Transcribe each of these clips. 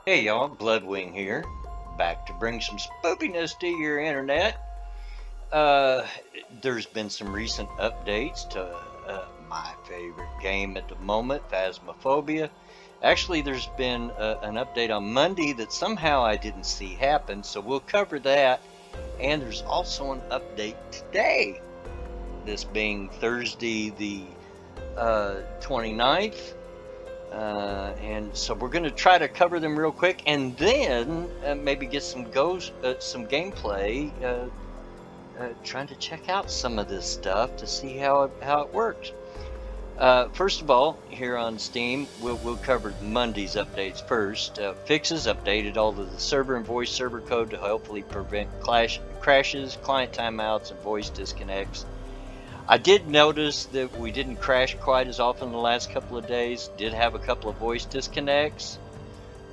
Hey y'all, Bloodwing here, back to bring some spookiness to your internet. Uh, there's been some recent updates to my favorite game at the moment, Phasmophobia. Actually, there's been an update on Monday that somehow I didn't see happen, so we'll cover that. And there's also an update today, this being Thursday the 29th. And so we're going to try to cover them real quick, and then maybe get some some gameplay, trying to check out some of this stuff to see how it works. First of all, here on Steam, we'll cover Monday's updates first. Fixes updated all of the server and voice server code to hopefully prevent crashes, client timeouts, and voice disconnects. I did notice that we didn't crash quite as often the last couple of days. Did have a couple of voice disconnects,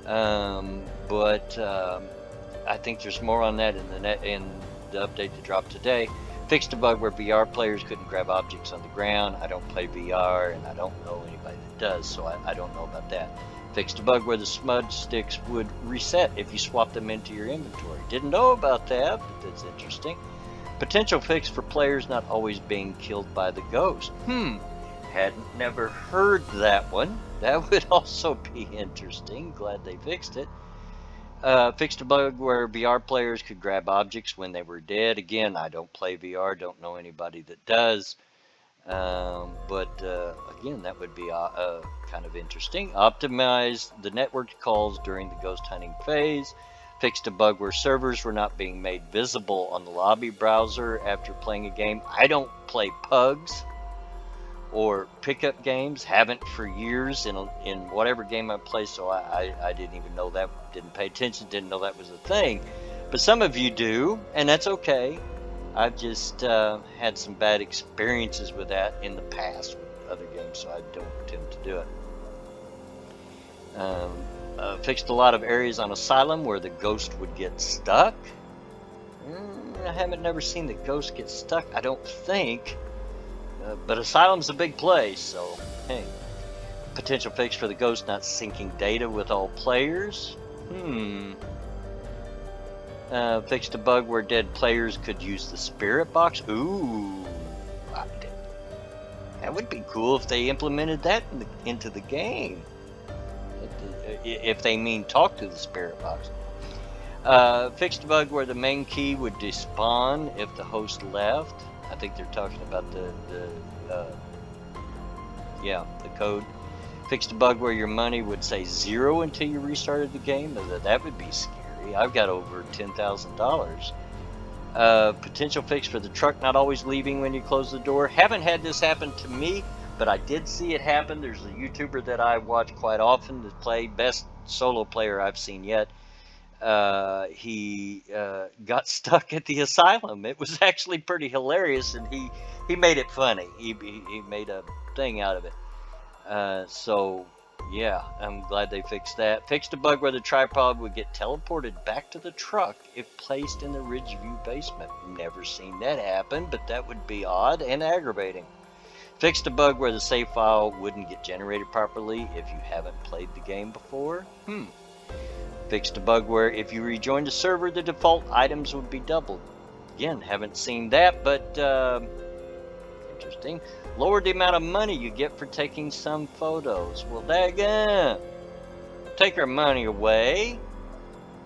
but I think there's more on that in the update that dropped today. Fixed a bug where VR players couldn't grab objects on the ground. I don't play VR, and I don't know anybody that does, so I don't know about that. Fixed a bug where the smudge sticks would reset if you swap them into your inventory. Didn't know about that, but that's interesting. Potential fix for players not always being killed by the ghost. Hadn't never heard that one. That would also be interesting. Glad they fixed it. Fixed a bug where VR players could grab objects when they were dead. Again, I don't play VR, don't know anybody that does. But again, that would be kind of interesting. Optimize the networked calls during the ghost hunting phase. Fixed a bug where servers were not being made visible on the lobby browser after playing a game. I don't play pugs or pickup games, haven't for years in whatever game I play, so I didn't even know that, didn't pay attention, didn't know that was a thing. But some of you do, and that's okay. I've just had some bad experiences with that in the past with other games, so I don't tend to do it. Fixed a lot of areas on Asylum where the ghost would get stuck. I haven't never seen the ghost get stuck, I don't think. But Asylum's a big place, so hey. Potential fix for the ghost not syncing data with all players. Fixed a bug where dead players could use the spirit box. Ooh, that would be cool if they implemented that into the game. If they mean talk to the spirit box. Fixed a bug where the main key would despawn if the host left. I think they're talking about the code. Fixed a bug where your money would say 0 until you restarted the game. That would be scary. I've got over $10,000. Potential fix for the truck not always leaving when you close the door. Haven't had this happen to me, but I did see it happen. There's a YouTuber that I watch quite often to play, best solo player I've seen yet. He got stuck at the asylum. It was actually pretty hilarious, and he made it funny. He made a thing out of it. So yeah, I'm glad they fixed that. Fixed a bug where the tripod would get teleported back to the truck if placed in the Ridgeview basement. Never seen that happen, but that would be odd and aggravating. Fixed a bug where the save file wouldn't get generated properly if you haven't played the game before. Fixed a bug where if you rejoined the server, the default items would be doubled. Again, haven't seen that, but interesting. Lowered the amount of money you get for taking some photos. Well, daggone. Take our money away.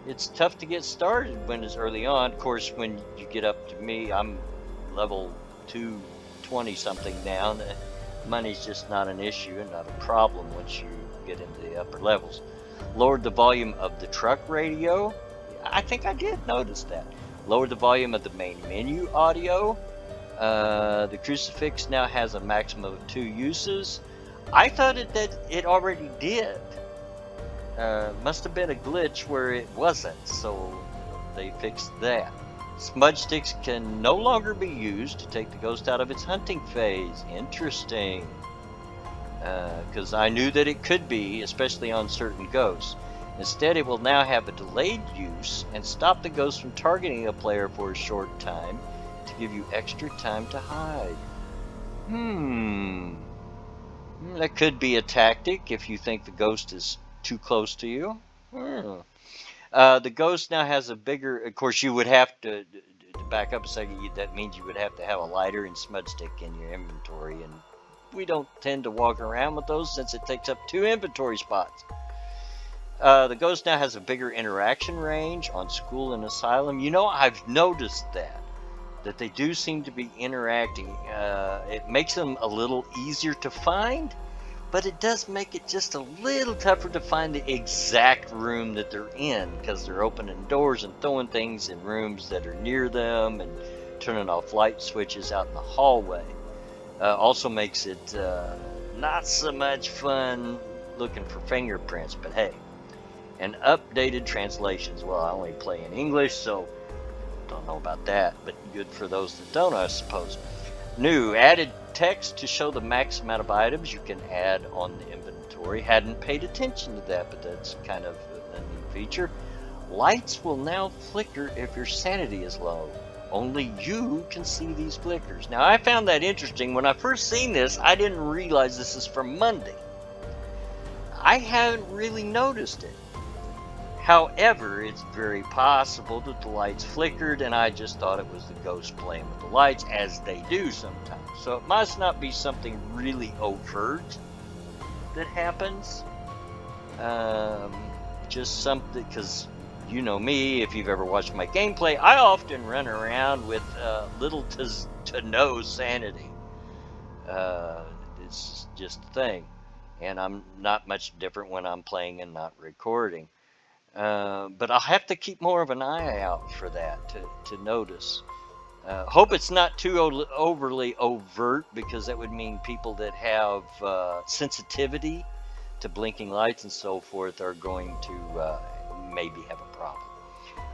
It's tough to get started when it's early on. Of course, when you get up to me, I'm level 220 something now. Money's just not an issue and not a problem once you get into the upper levels. Lowered the volume of the truck radio. I think I did notice that. Lowered the volume of the main menu audio. The crucifix now has a maximum of 2 uses. I thought that it already did. Must have been a glitch where it wasn't, so they fixed that. Smudge sticks can no longer be used to take the ghost out of its hunting phase. Interesting. Because I knew that it could be, especially on certain ghosts. Instead, it will now have a delayed use and stop the ghost from targeting a player for a short time to give you extra time to hide. That could be a tactic if you think the ghost is too close to you. Hmm. The Ghost now has a bigger. Of course, you would have to back up a second. That means you would have to have a lighter and smudge stick in your inventory, and we don't tend to walk around with those since it takes up 2 inventory spots. The Ghost now has a bigger interaction range on School and Asylum. You know, I've noticed that they do seem to be interacting. It makes them a little easier to find, but it does make it just a little tougher to find the exact room that they're in because they're opening doors and throwing things in rooms that are near them and turning off light switches out in the hallway. Also makes it not so much fun looking for fingerprints, but hey. And updated translations. Well, I only play in English, so don't know about that, but good for those that don't, I suppose. New, added text to show the max amount of items you can add on the inventory. Hadn't paid attention to that, but that's kind of a neat feature. Lights will now flicker if your sanity is low. Only you can see these flickers. Now, I found that interesting. When I first seen this, I didn't realize this is from Monday. I haven't really noticed it. However, it's very possible that the lights flickered and I just thought it was the Ghost playing with the lights, as they do sometimes. So it must not be something really overt that happens. Just something, because you know me, if you've ever watched my gameplay, I often run around with little to no sanity. It's just a thing. And I'm not much different when I'm playing and not recording. But I'll have to keep more of an eye out for that to notice. Hope it's not too overly overt, because that would mean people that have sensitivity to blinking lights and so forth are going to maybe have a problem.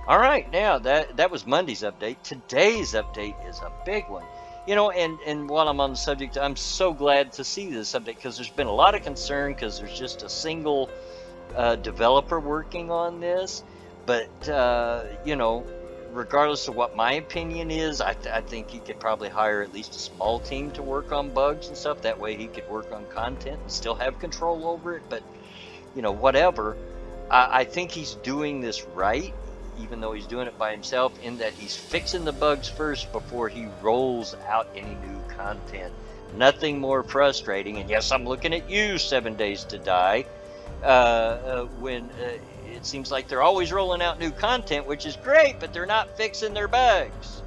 All right, now that was Monday's update. Today's update is a big one. You know, and while I'm on the subject, I'm so glad to see this update because there's been a lot of concern because there's just a single developer working on this. But, you know, regardless of what my opinion is, I think he could probably hire at least a small team to work on bugs and stuff. That way he could work on content and still have control over it. But, you know, whatever. I think he's doing this right, even though he's doing it by himself, in that he's fixing the bugs first before he rolls out any new content. Nothing more frustrating, and yes, I'm looking at you, 7 Days to Die, when it seems like they're always rolling out new content, which is great, but they're not fixing their bugs.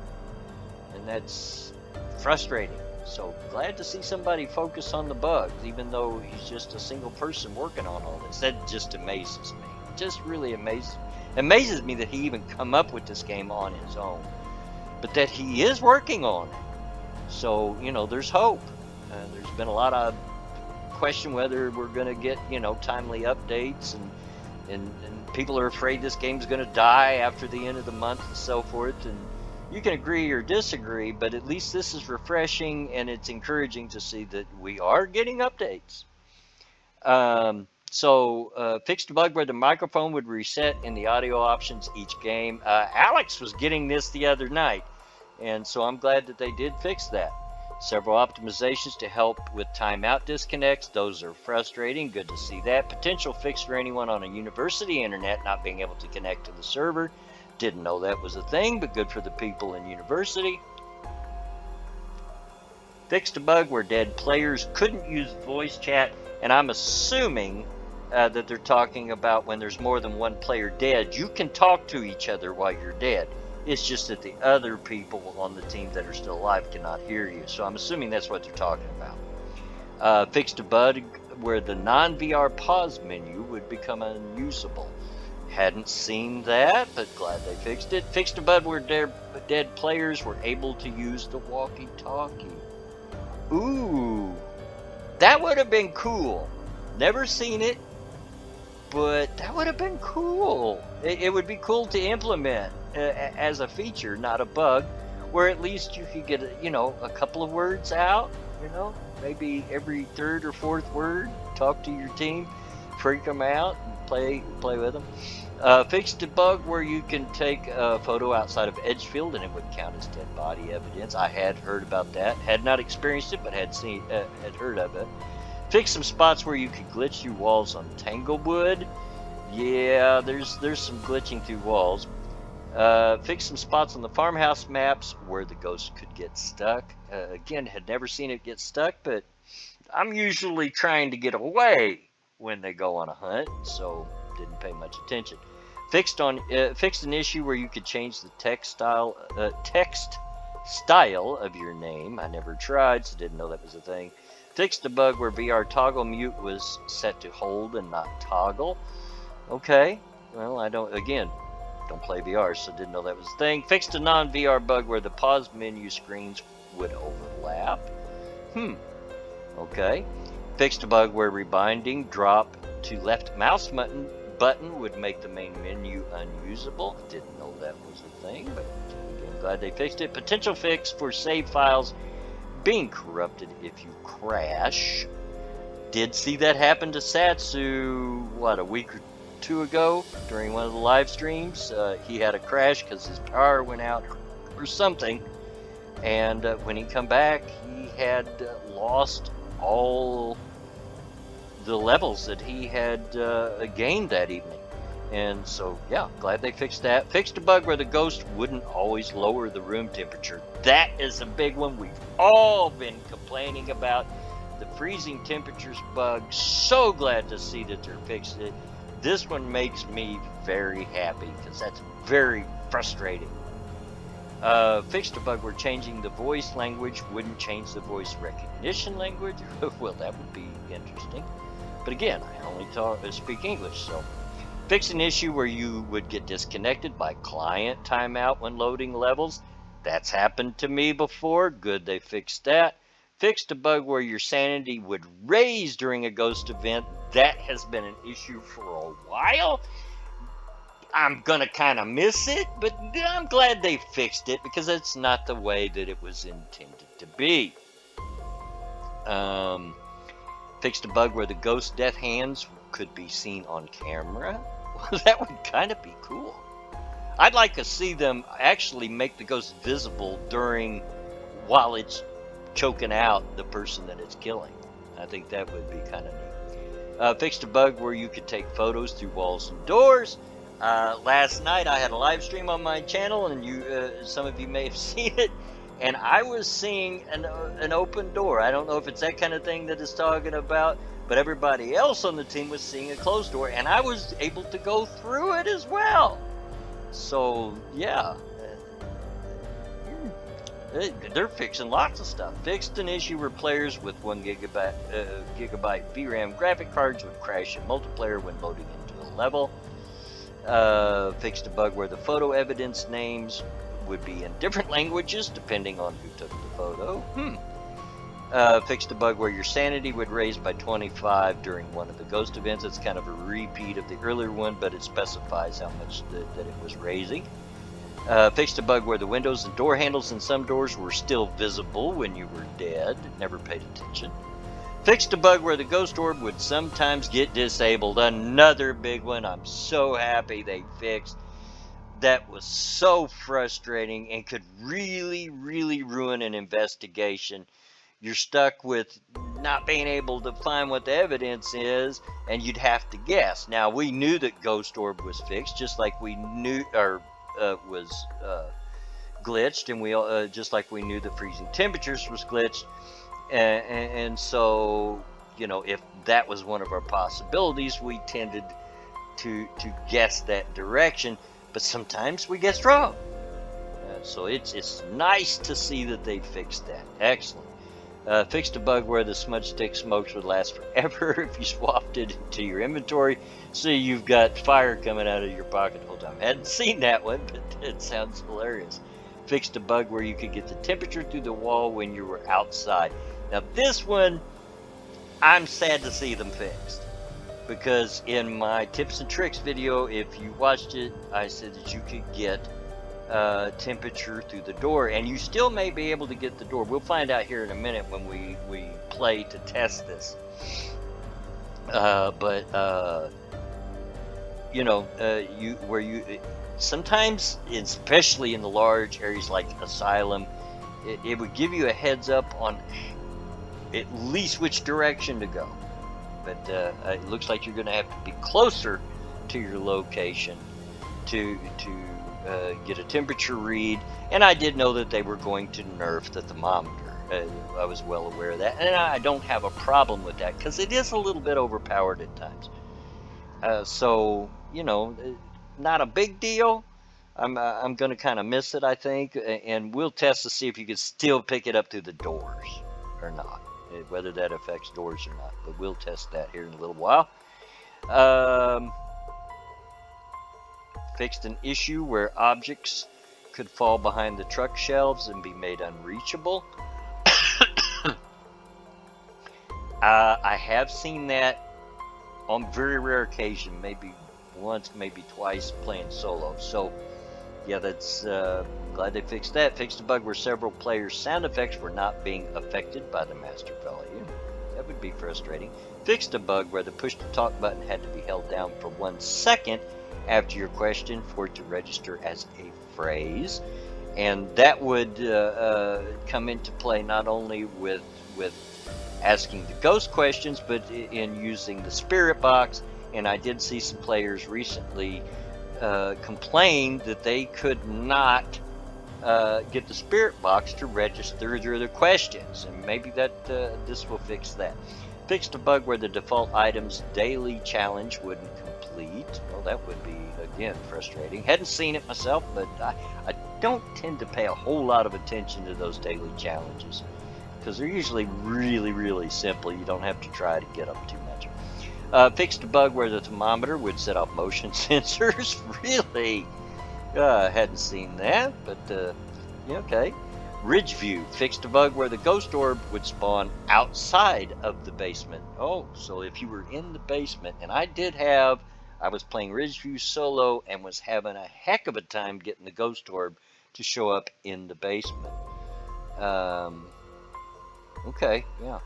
And that's frustrating. So glad to see somebody focus on the bugs, even though he's just a single person working on all this. That just amazes me. Just really amazes me that he even come up with this game on his own, but that he is working on it. So, you know, there's hope. There's been a lot of question whether we're going to get, you know, timely updates, and people are afraid this game's going to die after the end of the month and so forth. And you can agree or disagree, but at least this is refreshing, and it's encouraging to see that we are getting updates. So fixed a bug where the microphone would reset in the audio options each game. Alex was getting this the other night, and so I'm glad that they did fix that. Several optimizations to help with timeout disconnects. Those are frustrating. Good to see that. Potential fix for anyone on a university internet not being able to connect to the server. Didn't know that was a thing, but good for the people in university. Fixed a bug where dead players couldn't use voice chat, and I'm assuming that they're talking about when there's more than one player dead. You can talk to each other while you're dead. It's just that the other people on the team that are still alive cannot hear you. So I'm assuming that's what they're talking about. Fixed a bug where the non-VR pause menu would become unusable. Hadn't seen that, but glad they fixed it. Fixed a bug where dead players were able to use the walkie-talkie. Ooh, that would have been cool. Never seen it, but that would have been cool. It would be cool to implement as a feature, not a bug, where at least you could get, you know, a couple of words out, you know, maybe every third or fourth word, talk to your team, freak them out, and play with them. Fixed a bug where you can take a photo outside of Edgefield and it would count as dead body evidence. I had heard about that, had not experienced it, but had heard of it. Fixed some spots where you could glitch through walls on Tanglewood. Yeah, there's some glitching through walls. Fix some spots on the farmhouse maps where the ghost could get stuck. Again, had never seen it get stuck, but I'm usually trying to get away when they go on a hunt, so didn't pay much attention. Fixed an issue where you could change the text style of your name. I never tried, so didn't know that was a thing. Fixed a bug where VR toggle mute was set to hold and not toggle. Okay, well, I don't play VR, so didn't know that was a thing. Fixed a non-VR bug where the pause menu screens would overlap. Okay. Fixed a bug where rebinding drop to left mouse button would make the main menu unusable. Didn't know that was a thing, but again, glad they fixed it. Potential fix for save files being corrupted if you crash. Did see that happen to Satsu, a week or two ago during one of the live streams. He had a crash because his power went out or something, and when he come back, he had lost all the levels that he had gained that evening. And so, yeah, glad they fixed that. Fixed a bug where the ghost wouldn't always lower the room temperature. That is a big one we've all been complaining about. The freezing temperatures bug. So glad to see that they're fixed it. This one makes me very happy because that's very frustrating. Fixed a bug where changing the voice language wouldn't change the voice recognition language. Well, that would be interesting. But again, I only speak English, so. Fixed an issue where you would get disconnected by client timeout when loading levels. That's happened to me before. Good, they fixed that. Fixed a bug where your sanity would raise during a ghost event. That has been an issue for a while. I'm gonna kind of miss it, but I'm glad they fixed it because it's not the way that it was intended to be. Fixed a bug where the ghost death hands could be seen on camera. Well, that would kind of be cool. I'd like to see them actually make the ghost visible while it's choking out the person that it's killing. I think that would be kind of neat. Fixed a bug where you could take photos through walls and doors. Last night I had a live stream on my channel, and some of you may have seen it, and I was seeing an open door. I don't know if it's that kind of thing that it's talking about, but everybody else on the team was seeing a closed door, and I was able to go through it as well. So yeah, they're fixing lots of stuff. Fixed an issue where players with 1 gigabyte VRAM graphic cards would crash in multiplayer when loading into a level. Fixed a bug where the photo evidence names would be in different languages depending on who took the photo. Fixed a bug where your sanity would raise by 25 during one of the ghost events. It's kind of a repeat of the earlier one, but it specifies how much that it was raising. Fixed a bug where the windows and door handles in some doors were still visible when you were dead. Never paid attention. Fixed a bug where the ghost orb would sometimes get disabled. Another big one I'm so happy they fixed. That was so frustrating and could really, really ruin an investigation. You're stuck with not being able to find what the evidence is, and you'd have to guess. Now, we knew that Ghost Orb was fixed, just like we knew, was glitched, and we just like we knew the freezing temperatures was glitched. And so, if that was one of our possibilities, we tended to guess that direction, but sometimes we guessed wrong. So it's nice to see that they fixed that. Excellent. Fixed a bug where the smudge stick smokes would last forever if you swapped it into your inventory, so you've got fire coming out of your pocket the whole time. Hadn't seen that one, but it sounds hilarious. Fixed a bug where you could get the temperature through the wall when you were outside. Now this one, I'm sad to see them fixed, because in my tips and tricks video, if you watched it, I said that you could get temperature through the door, and you still may be able to get the door. We'll find out here in a minute when we play to test this. Sometimes, especially in the large areas like Asylum, it would give you a heads up on at least which direction to go. But it looks like you're going to have to be closer to your location to get a temperature read, and I did know that they were going to nerf the thermometer. I was well aware of that, and I don't have a problem with that because it is a little bit overpowered at times. So not a big deal. I'm going to kind of miss it, I think, and we'll test to see if you can still pick it up through the doors or not, whether that affects doors or not. But we'll test that here in a little while. Fixed an issue where objects could fall behind the truck shelves and be made unreachable. I have seen that on very rare occasion, maybe once, maybe twice, playing solo. So, yeah, that's glad they fixed that. Fixed a bug where several players' sound effects were not being affected by the master volume. That would be frustrating. Fixed a bug where the push-to-talk button had to be held down for 1 second after your question for it to register as a phrase. And that would come into play not only with asking the ghost questions, but in using the spirit box. And I did see some players recently complain that they could not get the spirit box to register their questions, and maybe that this will fix that. Fixed a bug where the default items daily challenge wouldn't complete. Well, that would be, again, frustrating. Hadn't seen it myself, but I don't tend to pay a whole lot of attention to those daily challenges because they're usually really, really simple. You don't have to try to get them too much. Fixed a bug where the thermometer would set off motion sensors. Really? Hadn't seen that, but yeah, okay. Ridge view. Fixed a bug where the ghost orb would spawn outside of the basement. Oh, so if you were in the basement, and I was playing Ridge view solo and was having a heck of a time getting the ghost orb to show up in the basement. Okay, yeah.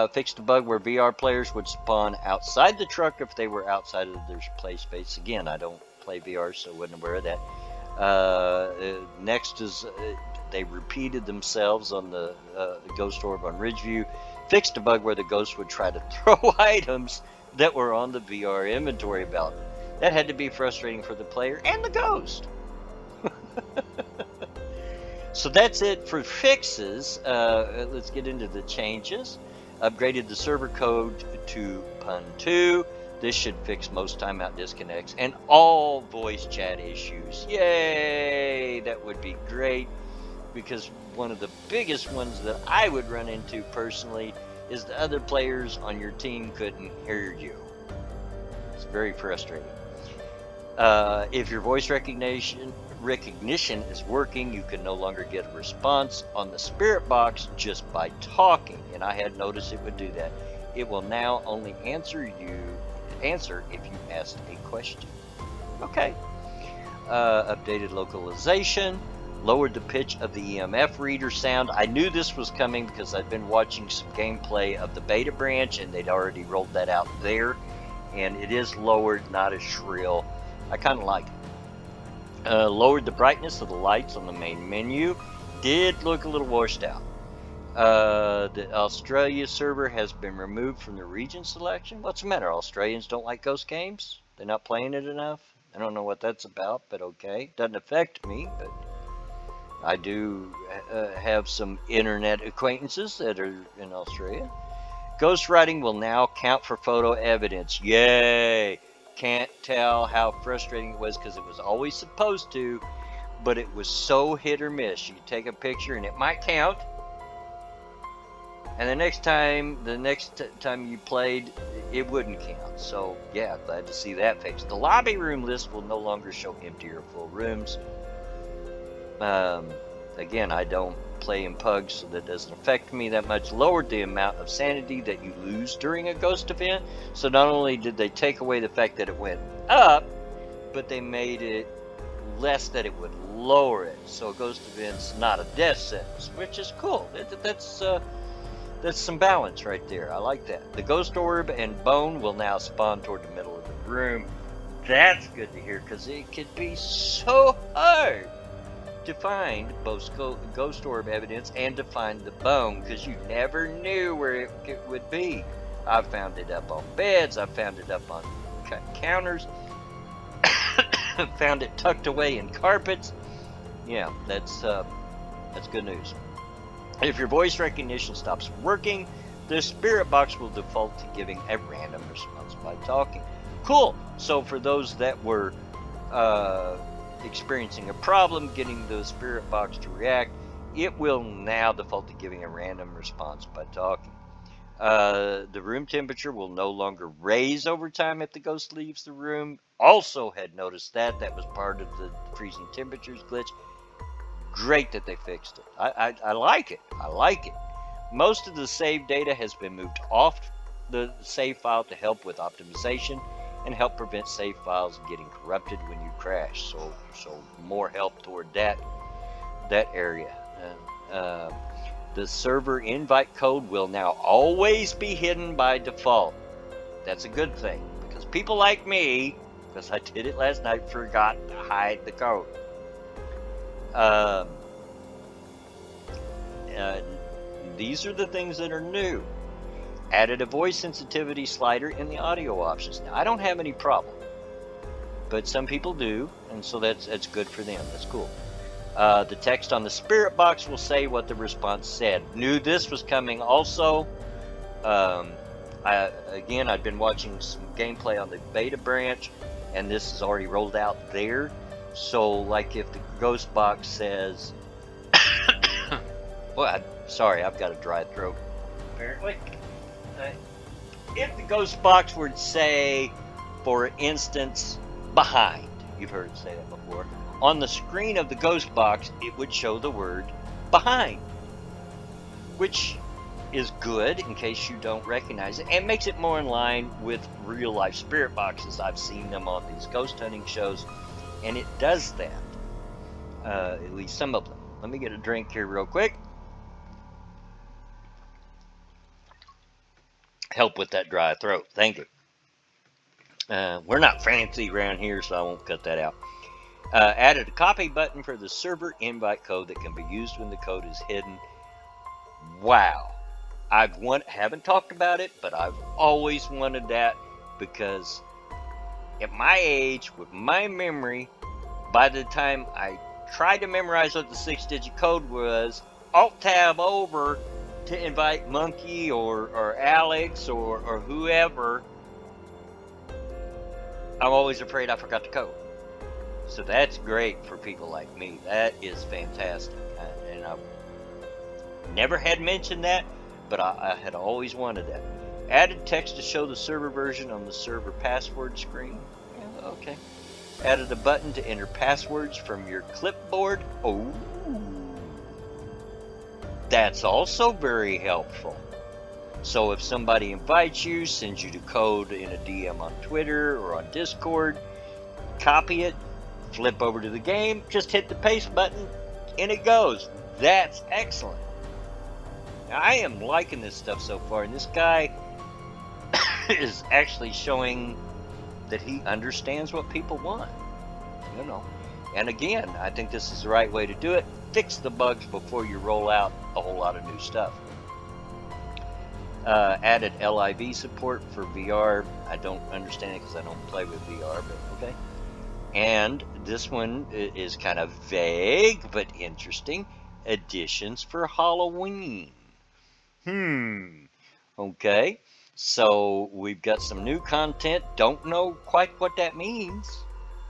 Fixed a bug where VR players would spawn outside the truck if they were outside of their play space. Again, I don't play VR, so I wasn't aware of that. Next is they repeated themselves on the ghost orb on Ridgeview. Fixed a bug where the ghost would try to throw items that were on the VR inventory belt. That had to be frustrating for the player and the ghost. So that's it for fixes. Let's get into the changes. Upgraded the server code to PUN2. This should fix most timeout disconnects and all voice chat issues. Yay! That would be great, because one of the biggest ones that I would run into personally is the other players on your team couldn't hear you. It's very frustrating. If your voice recognition is working, you can no longer get a response on the spirit box just by talking, and I had noticed it would do that. It will now only answer if you asked a question. Okay. Updated localization, lowered the pitch of the EMF reader sound. I knew this was coming because I'd been watching some gameplay of the beta branch, and they'd already rolled that out there, and it is lowered, not as shrill. I kind of like it. Lowered the brightness of the lights on the main menu. Did look a little washed out. The Australia server has been removed from the region selection. What's the matter? Australians don't like ghost games? They're not playing it enough? I don't know what that's about, but okay. Doesn't affect me, but I do have some internet acquaintances that are in Australia. Ghostwriting will now count for photo evidence. Yay! Can't tell how frustrating it was because it was always supposed to, but it was so hit or miss. You take a picture and it might count, and the next time you played, it wouldn't count. So yeah, glad to see that fixed. The lobby room list will no longer show empty or full rooms. Again, I don't play in pugs, so that doesn't affect me that much. Lowered the amount of sanity that you lose during a ghost event. So not only did they take away the fact that it went up, but they made it less that it would lower it. So a ghost event's not a death sentence, which is cool. That's some balance right there. I like that. The ghost orb and bone will now spawn toward the middle of the room. That's good to hear, because it could be so hard to find both ghost orb evidence and to find the bone, because you never knew where it would be. I found it up on beds, I found it up on counters, Found it tucked away in carpets. Yeah, that's good news. If your voice recognition stops working, the spirit box will default to giving a random response by talking. Cool. So for those that were experiencing a problem getting the spirit box to react, it will now default to giving a random response by talking. The room temperature will no longer raise over time if the ghost leaves the room. Also had noticed that. That was part of the freezing temperatures glitch. Great that they fixed it. I like it. I like it. Most of the save data has been moved off the save file to help with optimization and help prevent save files getting corrupted when you crash. So more help toward that area. The server invite code will now always be hidden by default. That's a good thing because people like me, because I did it last night, forgot to hide the code. These are the things that are new. Added a voice sensitivity slider in the audio options. Now, I don't have any problem, but some people do, and so that's good for them. That's cool. The text on the spirit box will say what the response said. Knew this was coming also. I'd been watching some gameplay on the beta branch, and this is already rolled out there. So, like if the ghost box says, well, sorry, I've got a dry throat, apparently. If the ghost box would say, for instance, behind, you've heard it say that before, on the screen of the ghost box, it would show the word behind, which is good in case you don't recognize it, and makes it more in line with real life spirit boxes. I've seen them on these ghost hunting shows, and it does that. At least some of them. Let me get a drink here real quick. Help with that dry throat. Thank you. We're not fancy around here, so I won't cut that out. Added a copy button for the server invite code that can be used when the code is hidden. Wow. Haven't talked about it, but I've always wanted that because at my age, with my memory, by the time I tried to memorize what the 6-digit code was, Alt-Tab over to invite Monkey or Alex or whoever, I'm always afraid I forgot the code. So that's great for people like me. That is fantastic. And I've never had mentioned that, but I had always wanted that. Added text to show the server version on the server password screen. Yeah, okay. Added a button to enter passwords from your clipboard. Oh, that's also very helpful. So if somebody invites you, sends you the code in a DM on Twitter or on Discord, copy it, flip over to the game, just hit the paste button, and it goes. That's excellent. Now, I am liking this stuff so far, and this guy is actually showing that he understands what people want. You know. And again, I think this is the right way to do it. Fix the bugs before you roll out a whole lot of new stuff. Added LIV support for VR. I don't understand it because I don't play with VR, but okay. And this one is kind of vague, but interesting. Additions for Halloween. Okay. So we've got some new content. Don't know quite what that means.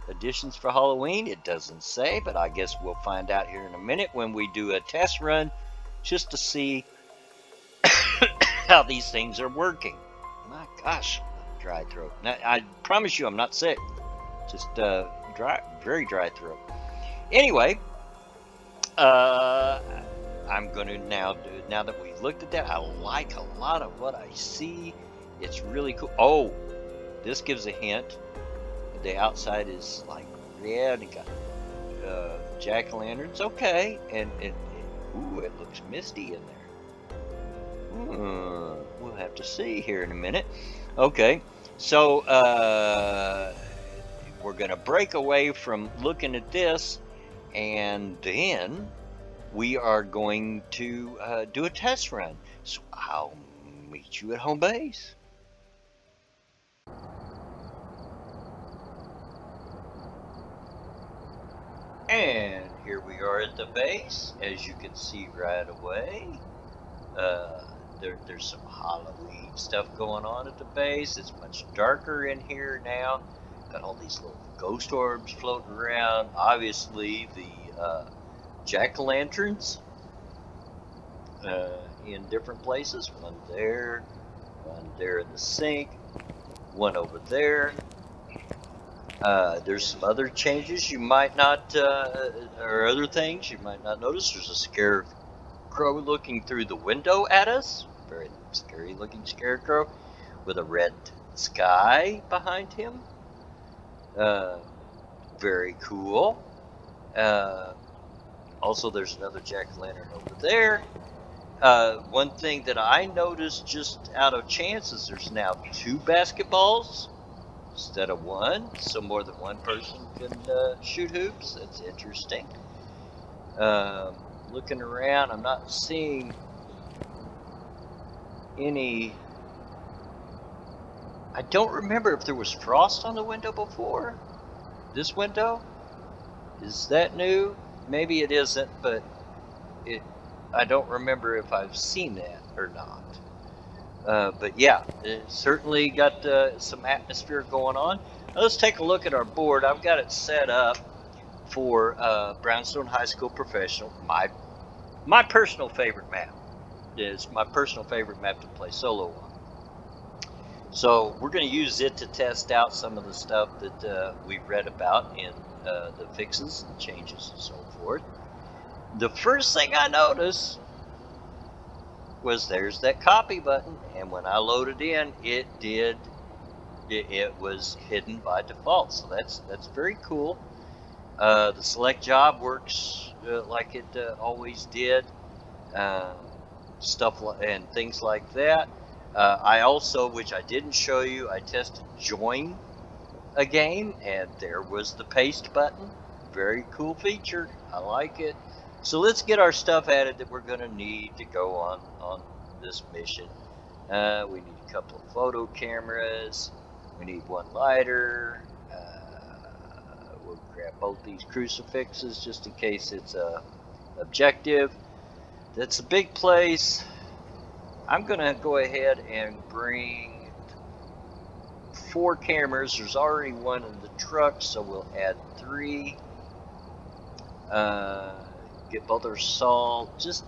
Additions for Halloween, it doesn't say, but I guess we'll find out here in a minute when we do a test run just to see how these things are working. My gosh, dry throat. Now, I promise you I'm not sick. Just dry, very dry throat. Anyway, I'm going to now that we've looked at that, I like a lot of what I see. It's really cool. Oh, this gives a hint. The outside is like red and got jack-o'-lanterns. Okay, and it looks misty in there. We'll have to see here in a minute. Okay, so we're going to break away from looking at this, and then we are going to do a test run. So I'll meet you at home base. And here we are at the base, as you can see right away. There's some Halloween stuff going on at the base. It's much darker in here now. Got all these little ghost orbs floating around. Obviously, the jack-o'-lanterns in different places. One there in the sink, one over there. There's some other changes you might not, or other things you might not notice. There's a scarecrow looking through the window at us. Very scary looking scarecrow with a red sky behind him. Very cool. Also, there's another jack-o'-lantern over there. One thing that I noticed just out of chance is there's now 2 basketballs instead of 1, so more than one person can shoot hoops. That's interesting. Looking around, I'm not seeing any. I don't remember if there was frost on the window before. This window? Is that new? Maybe it isn't, but I don't remember if I've seen that or not. But yeah, it certainly got some atmosphere going on. Now let's take a look at our board. I've got it set up for Brownstone High School Professional. My personal favorite map is my personal favorite map to play solo on. So we're going to use it to test out some of the stuff that we read about in the fixes and changes and so forth. The first thing I noticed was there's that copy button, and when I loaded in, it was hidden by default. So that's very cool. The select job works like it always did. Stuff and things like that. I also, which I didn't show you, I tested join a game, and there was the paste button. Very cool feature. I like it. So let's get our stuff added that we're going to need to go on this mission. We need a couple of photo cameras. We need 1 lighter. We'll grab both these crucifixes just in case it's a objective. That's a big place. I'm going to go ahead and bring 4 cameras. There's already 1 in the truck, so we'll add 3. Get both our salt, just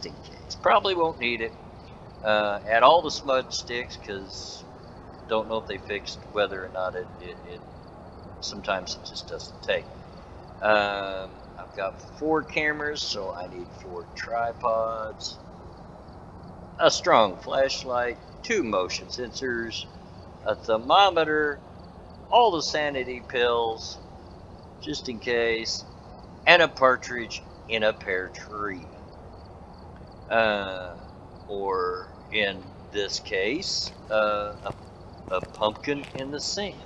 in case. Probably won't need it. Add all the smudge sticks, because don't know if they fixed whether or not it sometimes it just doesn't take. I've got 4 cameras, so I need 4 tripods, a strong flashlight, 2 motion sensors, a thermometer, all the sanity pills, just in case, and a partridge in a pear tree. Or in this case, a pumpkin in the sink.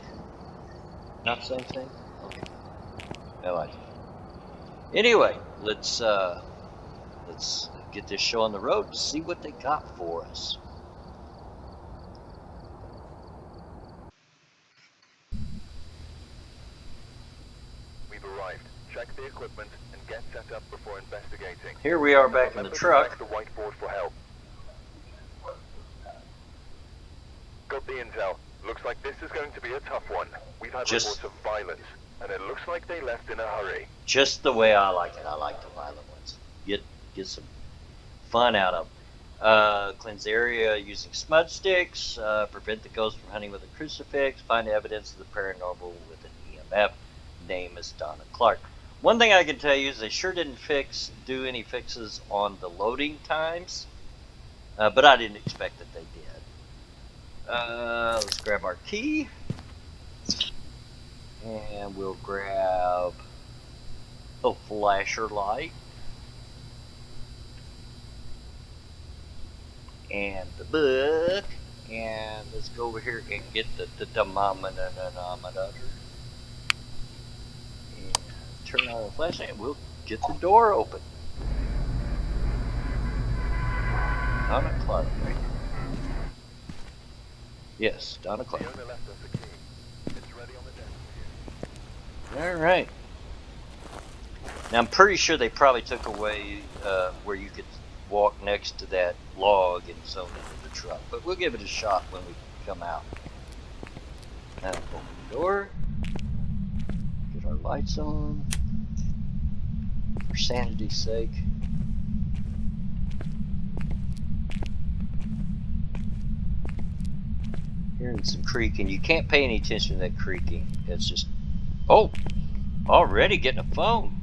Not the same thing? Okay. No idea. Anyway, let's get this show on the road and see what they got for us. We've arrived. Check the equipment and get set up before investigating. Here we are back in the truck. The whiteboard for help. Got the intel. Looks like this is going to be a tough one. We've had reports of violence, and it looks like they left in a hurry. Just the way I like it. I like the violent ones. Get some fun out of them. Cleanse the area using smudge sticks. Prevent the ghost from hunting with a crucifix. Find evidence of the paranormal with an EMF. Name is Donna Clark. One thing I can tell you is they sure didn't do any fixes on the loading times, but I didn't expect that they did. Let's grab our key, and we'll grab a flasher light and the book, and let's go over here and get the thermometer. Turn on the flashlight and we'll get the door open. Donna Clark, right? Yes, Donna Clark. The owner left us a key. It's ready on the desk for you. Alright. Now I'm pretty sure they probably took away where you could walk next to that log and zone into the truck, but we'll give it a shot when we come out. Now open the door, get our lights on for sanity's sake. Hearing some creaking. You can't pay any attention to that creaking. It's just, oh, already getting a phone.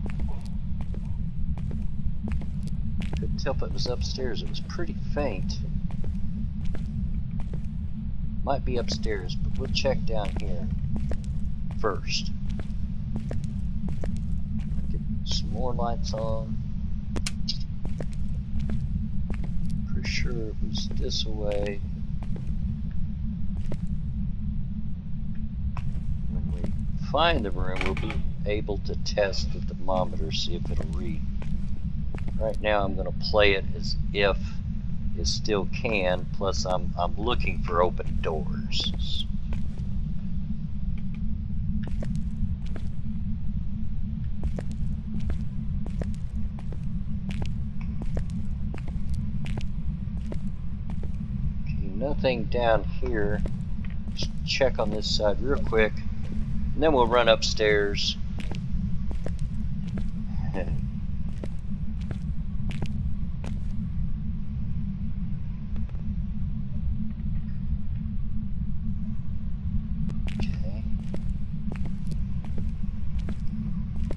Couldn't tell if it was upstairs. It was pretty faint. Might be upstairs, but we'll check down here first. Get some more lights on. For sure it was this way. When we find the room, we'll be able to test the thermometer, see if it'll read. Right now I'm going to play it as if it still can, plus I'm looking for open doors. Okay, nothing down here. Just check on this side real quick, and then we'll run upstairs.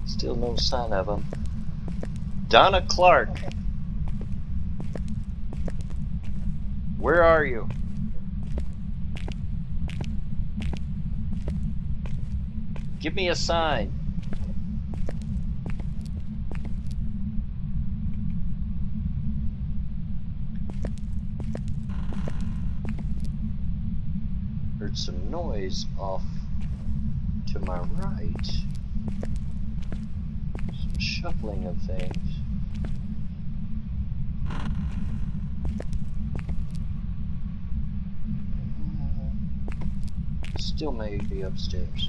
Still no sign of him. Donna Clark. Where are you? Give me a sign. Heard some noise off to my right. Some shuffling of things. Still may be upstairs.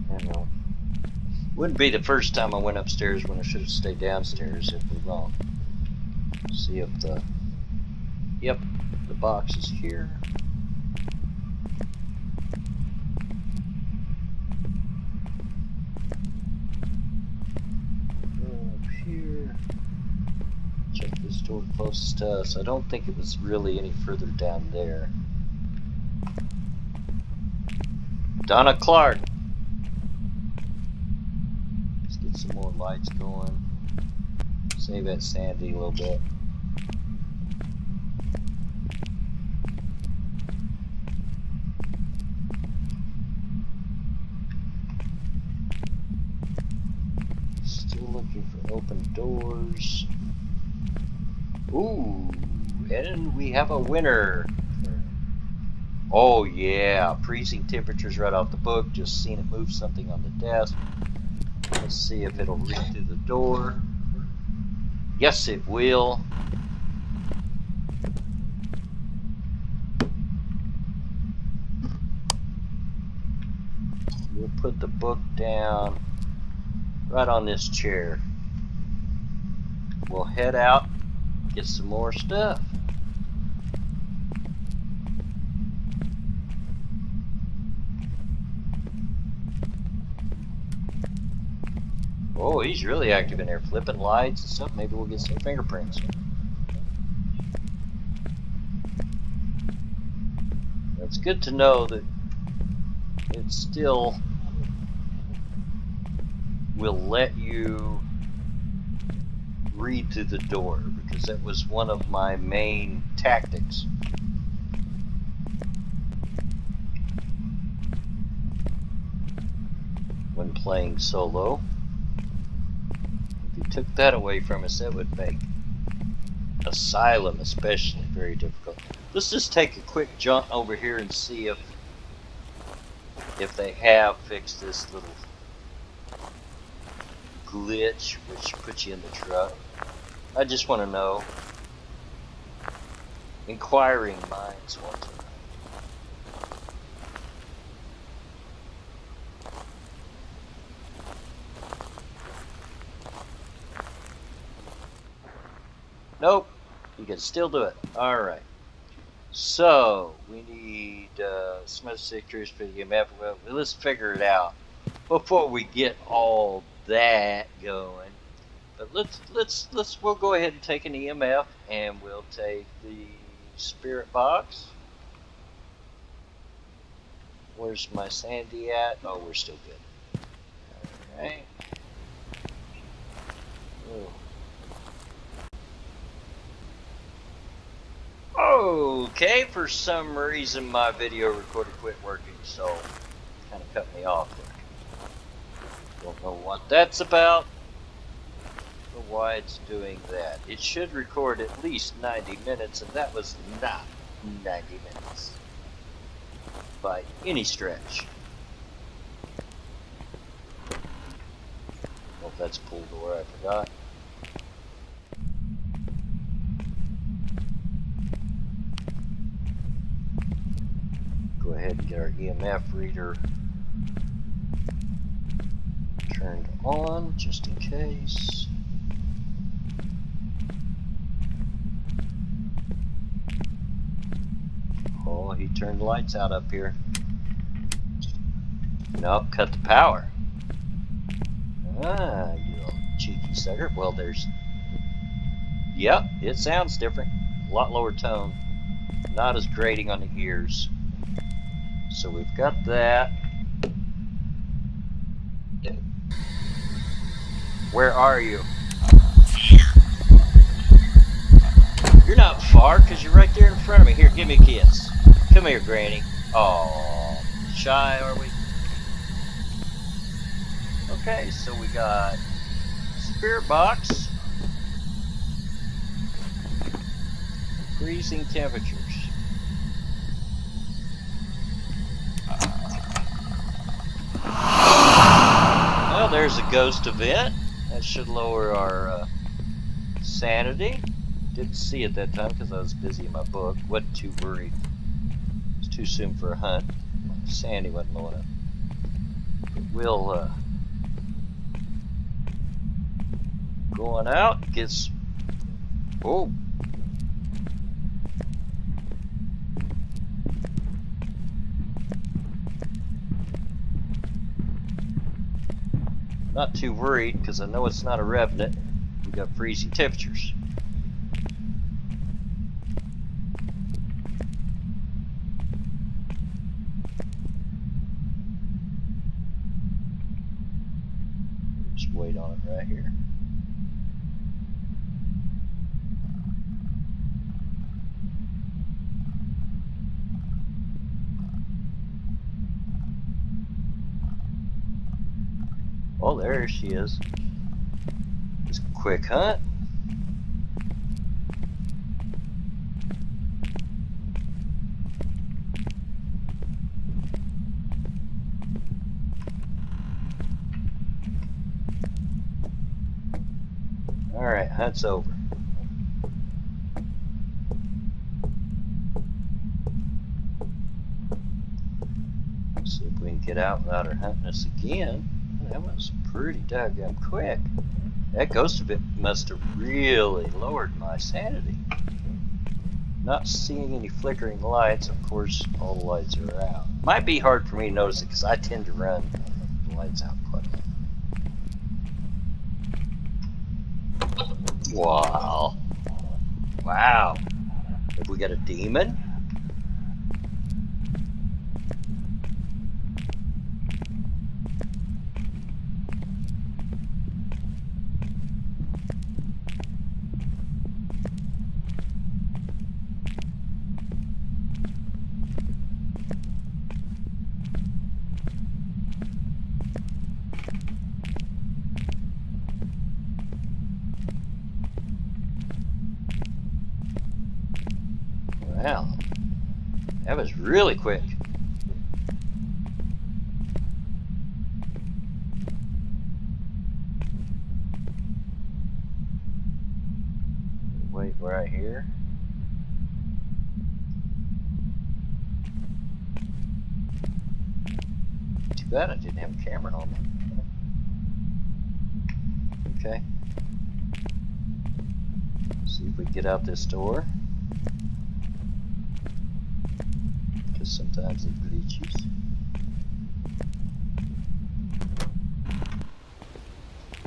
I don't know. Wouldn't be the first time I went upstairs when I should have stayed downstairs if we're wrong. See if the... Yep, the box is here. Go up here. Check this door closest to us. I don't think it was really any further down there. Donna Clark! Let's get some more lights going. Save that sanity a little bit. Still looking for open doors. Ooh, and we have a winner. Oh yeah, freezing temperatures right off the book. Just seen it move something on the desk. Let's see if it'll read through the door. Yes, it will. We'll put the book down right on this chair. We'll head out, get some more stuff. Oh, he's really active in there, flipping lights and stuff. Maybe we'll get some fingerprints. It's good to know that it still will let you read through the door, because that was one of my main tactics. When playing solo. If you took that away from us, that would make Asylum especially very difficult. Let's just take a quick jaunt over here and see if they have fixed this little glitch which puts you in the truck. I just want to know. Inquiring minds want to know. Nope. You can still do it. Alright. So, we need smudge stickers for the EMF. Well, let's figure it out before we get all that going. But we'll go ahead and take an EMF, and we'll take the spirit box. Where's my Sandy at? Oh, we're still good. Alright. Okay, for some reason my video recorder quit working, so kind of cut me off there. Don't know what that's about, or why it's doing that. It should record at least 90 minutes, and that was not 90 minutes by any stretch. Well, that's a pool door, I forgot. Go ahead and get our EMF reader turned on, just in case. Oh, he turned the lights out up here. Nope, cut the power. Ah, you old cheeky sucker. Well, there's... Yep, it sounds different. A lot lower tone. Not as grating on the ears. So we've got that. Where are you? You're not far, because you're right there in front of me. Here, give me a kiss. Come here, Granny. Oh, shy are we? Okay, so we got spirit box. Freezing temperatures. Well, there's a ghost event. That should lower our sanity. Didn't see it that time because I was busy in my book. Wasn't too worried. It's too soon for a hunt. Sandy wasn't low enough. We'll going out. Gets... Oh. Not too worried because I know it's not a revenant. We got freezing temperatures. Just wait on it right here. Oh, there she is. Just a quick hunt. Alright, hunt's over. Let's see if we can get out without her hunting us again. That was pretty daggone quick. That ghost of it must have really lowered my sanity. Not seeing any flickering lights. Of course, all the lights are out. Might be hard for me to notice it because I tend to run the lights out quite a lot. Wow. Wow. Have we got a demon? Wow, that was really quick. Wait right here. Too bad I didn't have a camera on me. Okay. See if we get out this door. Because sometimes it glitches.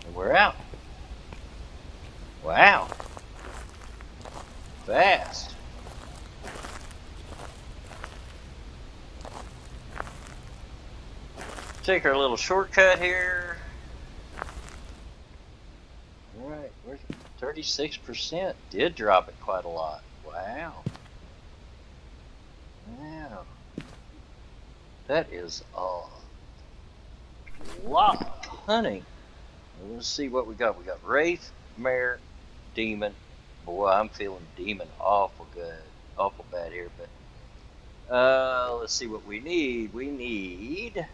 And we're out. Wow. Fast. Take our little shortcut here. Alright, where's 36%? Did drop it quite a lot. Wow. Wow. That is a lot of hunting. Let's see what we got. We got Wraith, Mare, Demon. Boy, I'm feeling Demon awful good. Awful bad here, but let's see what we need. We need,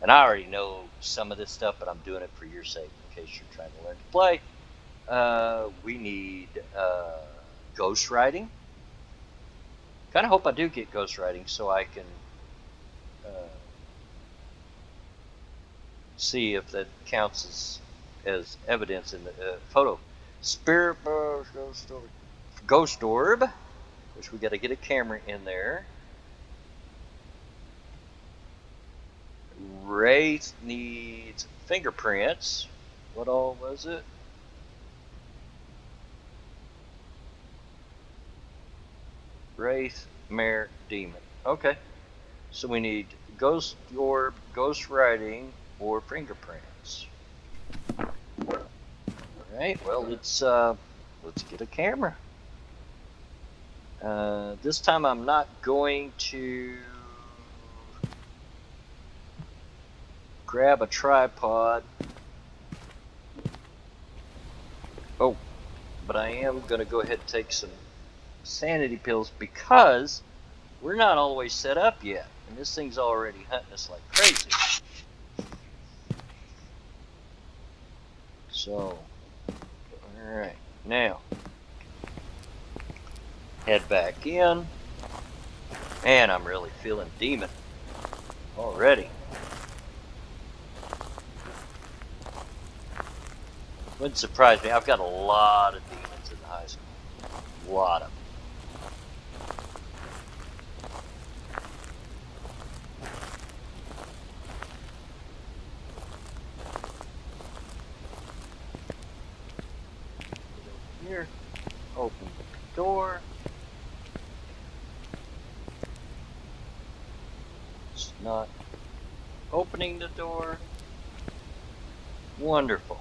and I already know some of this stuff, but I'm doing it for your sake in case you're trying to learn to play. We need ghost riding. Kind of hope I do get ghost riding so I can see if that counts as evidence in the photo. Spirit Ghost Orb, which we got to get a camera in there. Wraith needs fingerprints. What all was it? Wraith, Mare, Demon. Okay. So we need Ghost Orb, Ghost Riding, or fingerprints. Alright, well let's get a camera. This time I'm not going to grab a tripod. Oh, but I am going to go ahead and take some sanity pills because we're not all the way set up yet. And this thing's already hunting us like crazy. So, alright, now, head back in. Man, I'm really feeling Demon already. Wouldn't surprise me. I've got a lot of demons in the high school. A lot of them. Here, open the door. It's not opening the door. Wonderful.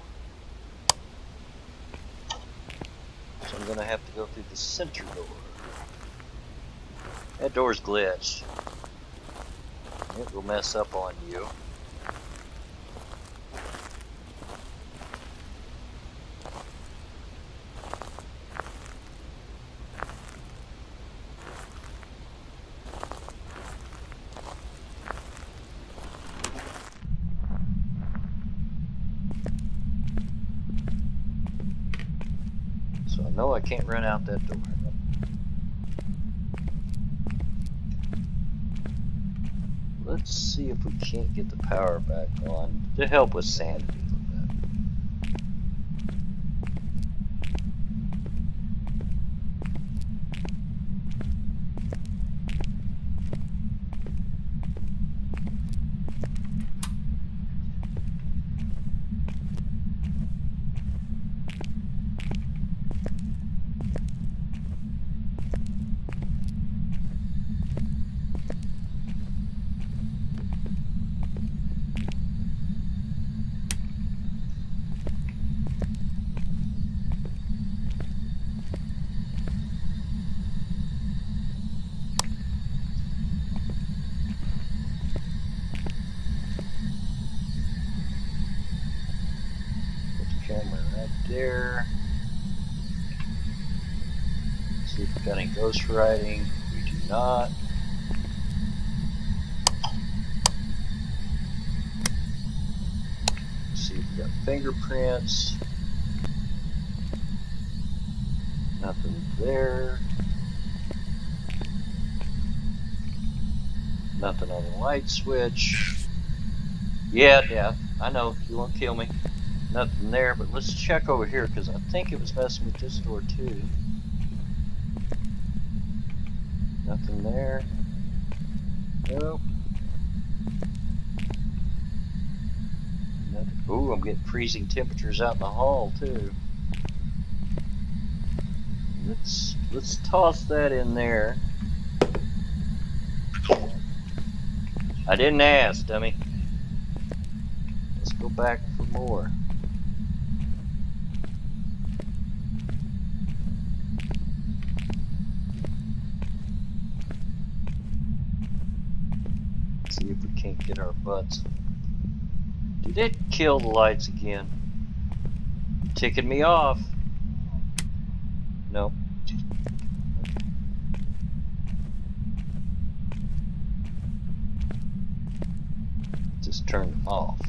So I'm going to have to go through the center door. That door's glitched. It will mess up on you. So I know I can't run out that door. Let's see if we can't get the power back on to help with sanity a little bit. Camera right there. See if we got any ghost riding. We do not. See if we got fingerprints. Nothing there. Nothing on the light switch. Yeah, I know. You won't kill me. Nothing there, but let's check over here because I think it was messing with this door too. Nothing there. Nope. Nothing. Ooh, I'm getting freezing temperatures out in the hall too. Let's toss that in there. I didn't ask, dummy. Let's go back for more. See if we can't get our butts. Did it kill the lights again? Ticking me off. Nope. Just turned them off.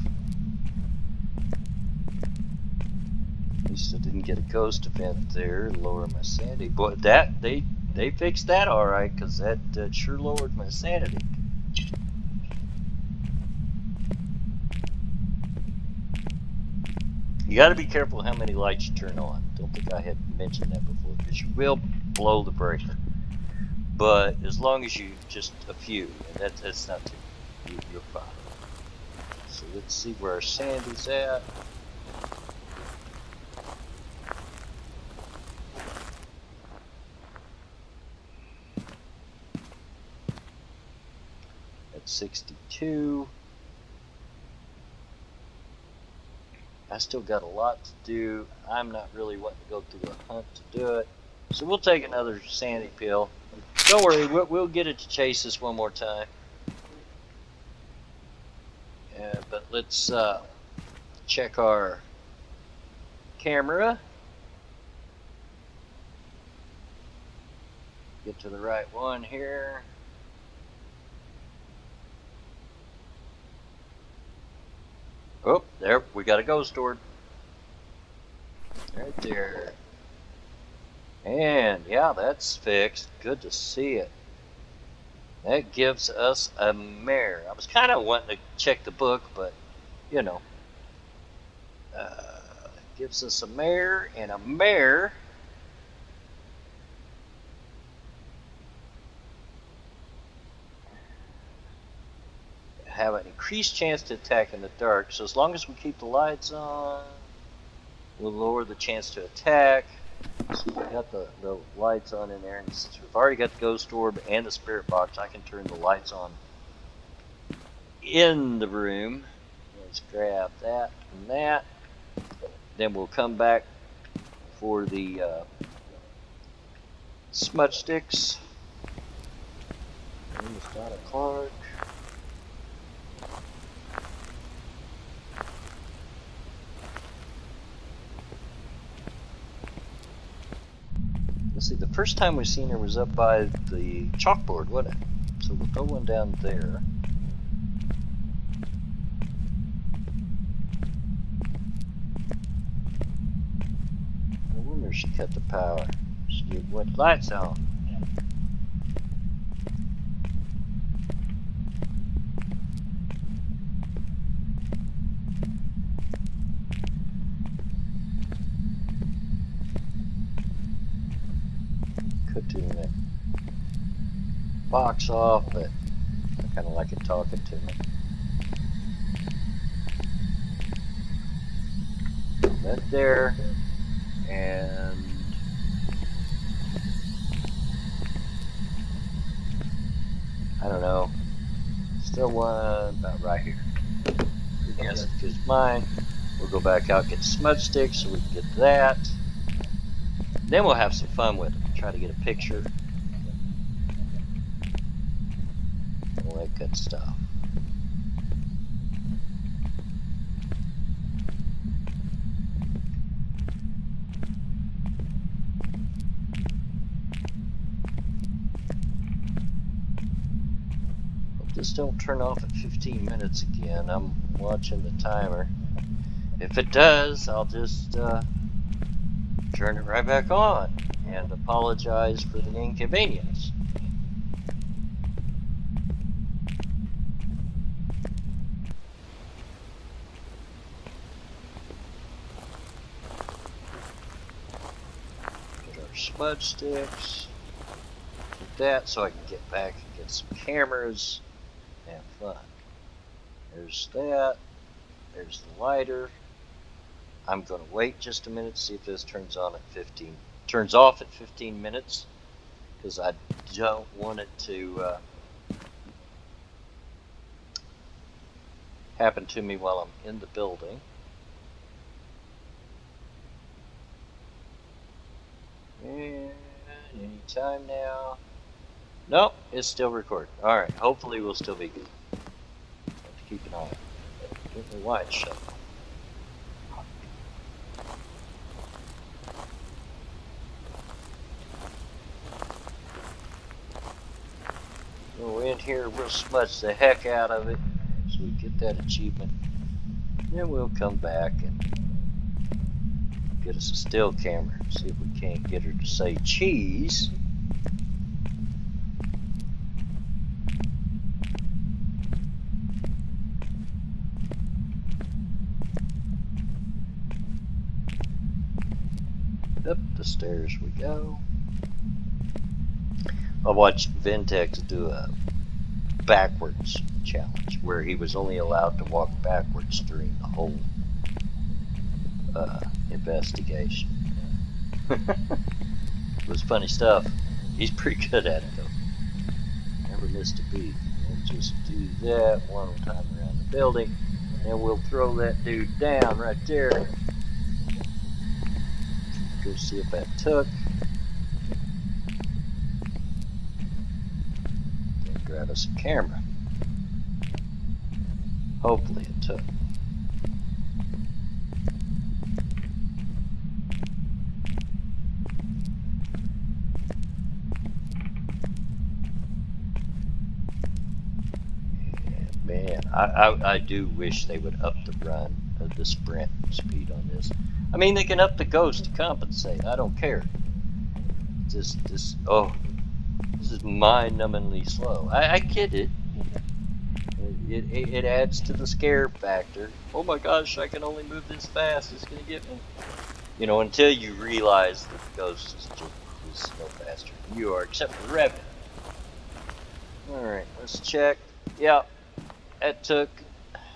At least I didn't get a ghost event there. Lower my sanity. Boy, that they fixed that all right, because that sure lowered my sanity. You got to be careful how many lights you turn on. Don't think I had mentioned that before, because you will blow the breaker. But as long as you just a few, and that's not too. You're fine. So let's see where our sandy's at. At 62. I still got a lot to do. I'm not really wanting to go through a hunt to do it. So we'll take another sandy pill. Don't worry, we'll get it to chase us one more time. But let's check our camera. Get to the right one here. Oh, there, we got a ghost orb. Right there. And yeah, that's fixed. Good to see it. That gives us a mare. I was kind of wanting to check the book, but you know. Gives us a mare, and a mare have an increased chance to attack in the dark. So as long as we keep the lights on, we'll lower the chance to attack. So we got the lights on in there, and since we've already got the ghost orb and the spirit box, I can turn the lights on in the room. Let's grab that and that. Then we'll come back for the smudge sticks. Almost Donna Clark. Let's see, the first time we seen her was up by the chalkboard, wasn't it? So we'll throw one down there. I wonder if she cut the power. She went lights on. Could do that box off, but I kind of like it talking to me. That there, and I don't know, still one about right here. Yes, because mine. We'll go back out, get smudge sticks so we can get that. Then we'll have some fun with it. Try to get a picture. All that good stuff. Hope this don't turn off at 15 minutes again. I'm watching the timer. If it does, I'll just turn it right back on and apologize for the inconvenience. more smudge sticks. Get that so I can get back and get some cameras. Have fun. There's that. There's the lighter. I'm going to wait just a minute to see if this turns off at 15 minutes, because I don't want it to happen to me while I'm in the building. And any time now. Nope, it's still recording. Alright, hopefully we'll still be good. Have to keep an eye on it. I don't know why it's shut off. Go in here, we'll smudge the heck out of it so we get that achievement. Then we'll come back and get us a still camera. See if we can't get her to say cheese. Up the stairs we go. I watched Ventex do a backwards challenge where he was only allowed to walk backwards during the whole investigation. It was funny stuff. He's pretty good at it though. Never missed a beat. And just do that one time around the building, and we'll throw that dude down right there. Go see if that took. Then grab us a camera. Hopefully it took. And man, I do wish they would up the run of the sprint speed on this. I mean, they can up the ghost to compensate. I don't care. This is mind-numbingly slow. I get it. It adds to the scare factor. Oh my gosh, I can only move this fast. It's gonna get me. You know, until you realize that the ghost is no faster than you are, except for Revan. All right, let's check. Yeah, that took.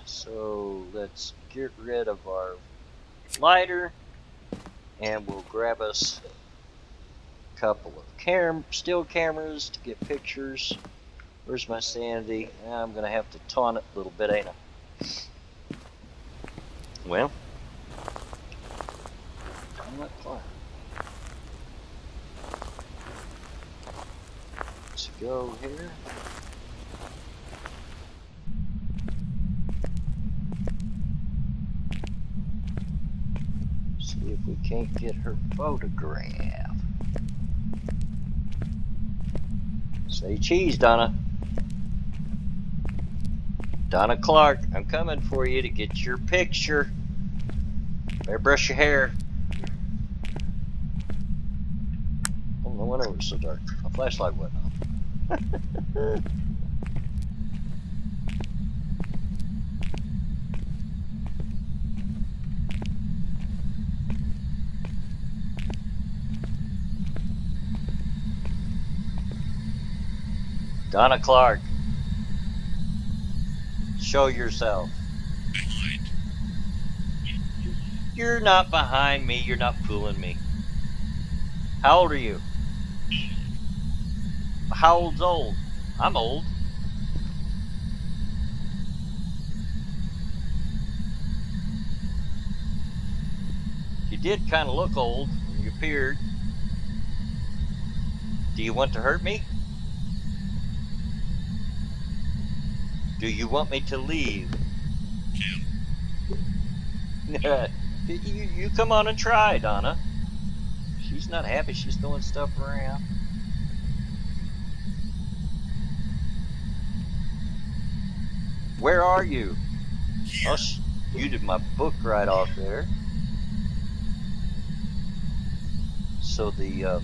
So let's get rid of our lighter, and we'll grab us a couple of still cameras to get pictures. Where's my sanity? I'm gonna have to taunt it a little bit, ain't I? Well, I'm not fine. Let's go here. See if we can't get her photograph. Say cheese, Donna. Donna Clark, I'm coming for you to get your picture. Better brush your hair. Oh, no wonder it was so dark. My flashlight went on. Donna Clark, show yourself. You're not behind me. You're not fooling me. How old are you? How old's old? I'm old. You did kind of look old when you appeared. Do you want to hurt me? Do you want me to leave? You come on and try, Donna. She's not happy. She's throwing stuff around. Where are you? Oh, you did my book right off there. So the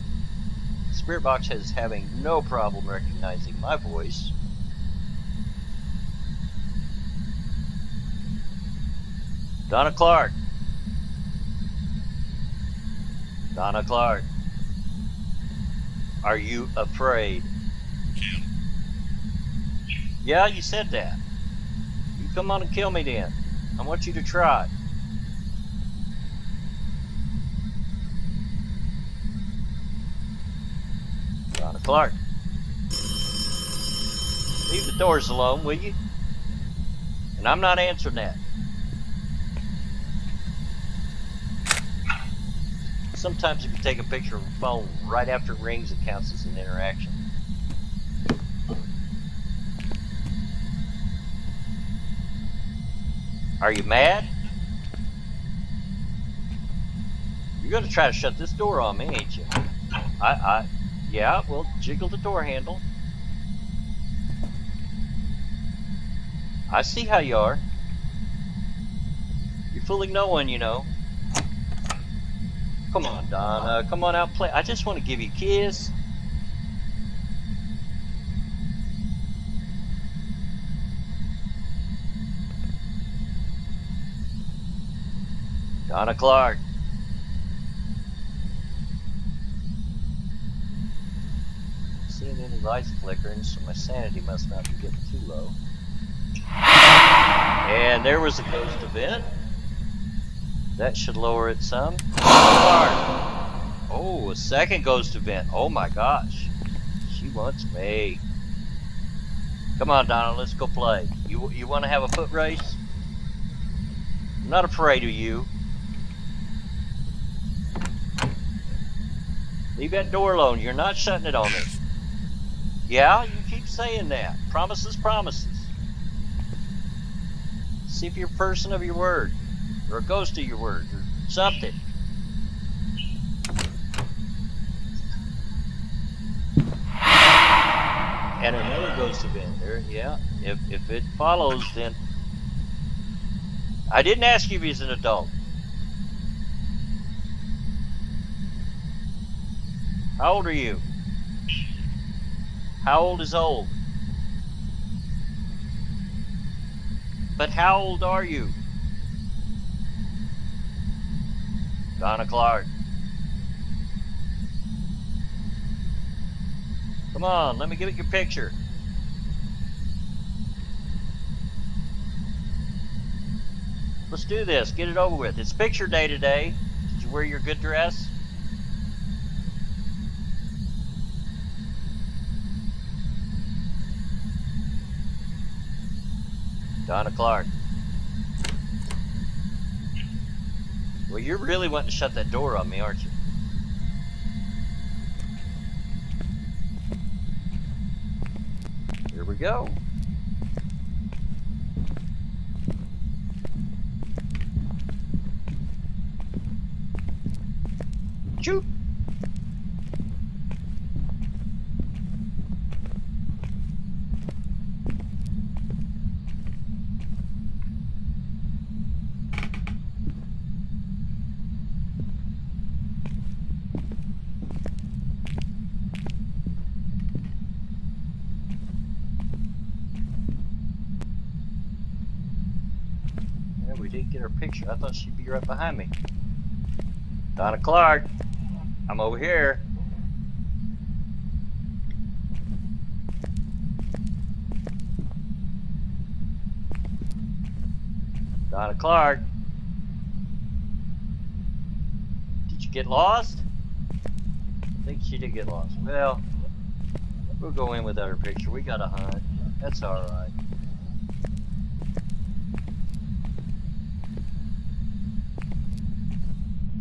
spirit box is having no problem recognizing my voice. Donna Clark. Donna Clark. Are you afraid? Yeah, you said that. You come on and kill me then. I want you to try. Donna Clark. Leave the doors alone, will you? And I'm not answering that. Sometimes if you take a picture of a phone right after it rings, it counts as an interaction. Are you mad? You're going to try to shut this door on me, ain't you? Yeah, well, jiggle the door handle. I see how you are. You're fooling no one, you know. Come on, Donna. Come on out and play. I just want to give you a kiss. Donna Clark. Seeing any lights flickering, so my sanity must not be getting too low. And there was a ghost event. That should lower it some. Oh, a second ghost event. Oh my gosh. She wants me. Come on, Donna, let's go play. You want to have a foot race? I'm not afraid of you. Leave that door alone. You're not shutting it on me. Yeah, you keep saying that. Promises, promises. See if you're a person of your word, or a ghost of your word, or something. And another ghost event there, yeah. If it follows, then... I didn't ask you if he's an adult. How old are you? How old is old? But how old are you? Donna Clark. Come on, let me get your picture. Let's do this. Get it over with. It's picture day today. Did you wear your good dress? Donna Clark. Well, you're really wanting to shut that door on me, aren't you? Here we go. Shoot. Yeah, we didn't get her picture. I thought she'd be right behind me. Donna Clark. I'm over here. Donna Clark. Did you get lost? I think she did get lost. Well, we'll go in without her picture. We got a hunt. That's alright.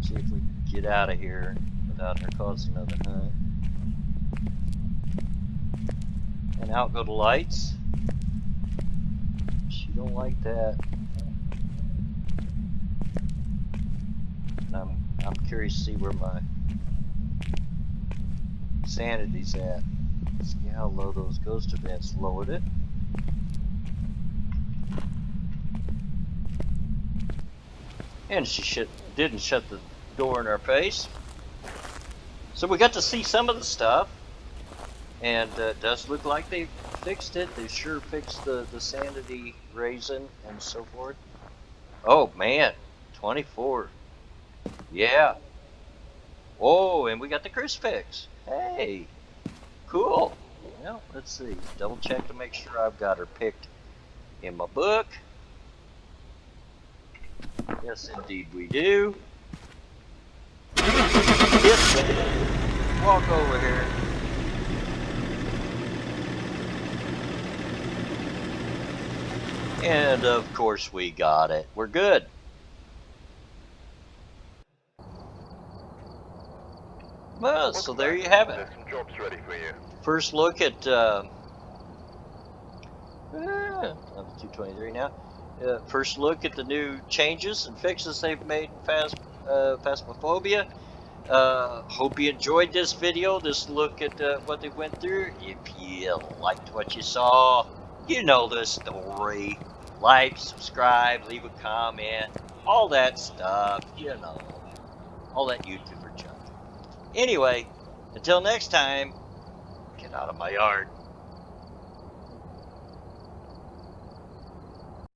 See if we can get out of here without her causing another hunt. And out go the lights. She don't like that. And I'm curious to see where my sanity's at. See how low those ghost events lowered it. And she didn't shut the door in our face. So we got to see some of the stuff. And it does look like they fixed it. They sure fixed the sanity raising and so forth. Oh man, 24. Yeah. Oh, and we got the crucifix. Hey. Cool. Well, let's see. Double check to make sure I've got her picked in my book. Yes, indeed we do. Yes, walk over here. And of course we got it. We're good. Well, so there you have it. There's some jobs ready for you. First look at 223 now. First look at the new changes and fixes they've made in Phasmophobia. Hope you enjoyed this video, this look at what they went through. If you liked what you saw, you know the story. Like, subscribe, leave a comment, all that stuff, you know. All that YouTuber junk. Anyway, until next time, get out of my yard.